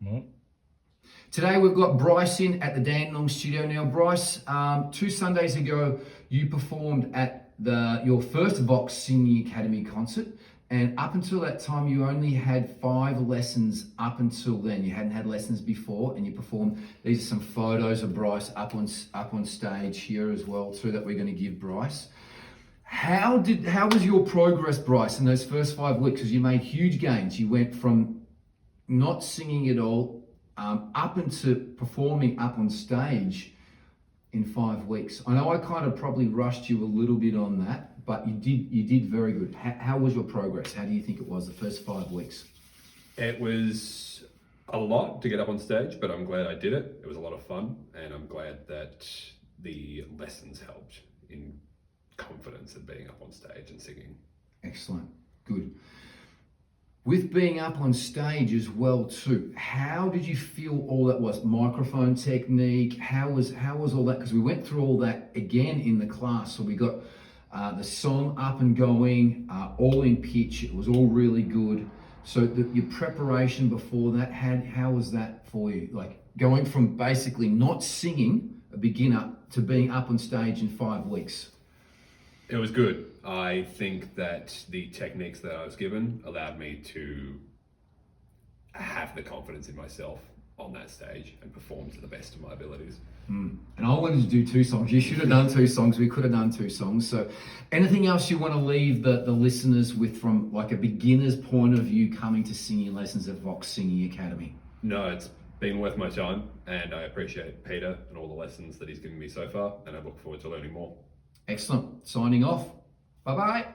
Mhm. Today we've got Bryce in at the Dandenong studio. Now, Bryce, 2 Sundays ago, you performed at your first Vox Singing Academy concert, and up until that time, you only had 5 lessons up until then. You hadn't had lessons before, and you performed. These are some photos of Bryce up on stage here as well too that we're going to give Bryce. How was your progress, Bryce, in those first 5 weeks? Because you made huge gains. You went from not singing at all up into performing up on stage in 5 weeks. I know I kind of probably rushed you a little bit on that, but you did very good. How was your progress? How do you think it was the first 5 weeks? It was a lot to get up on stage, but I'm glad I did it. It was a lot of fun, and I'm glad that the lessons helped in confidence of being up on stage and singing. Excellent. Good. With being up on stage as well too, how did you feel all that was? Microphone technique, how was all that? Because we went through all that again in the class. So we got the song up and going, all in pitch. It was all really good. So your preparation before that, how was that for you? Like going from basically not singing, a beginner, to being up on stage in 5 weeks. It was good. I think that the techniques that I was given allowed me to have the confidence in myself on that stage and perform to the best of my abilities. And I wanted to do 2 songs. You should have done 2 songs. We could have done 2 songs. So anything else you want to leave the listeners with from like a beginner's point of view coming to singing lessons at Vox Singing Academy? No, it's been worth my time, and I appreciate Peter and all the lessons that he's given me so far, and I look forward to learning more. Excellent. Signing off. Bye-bye.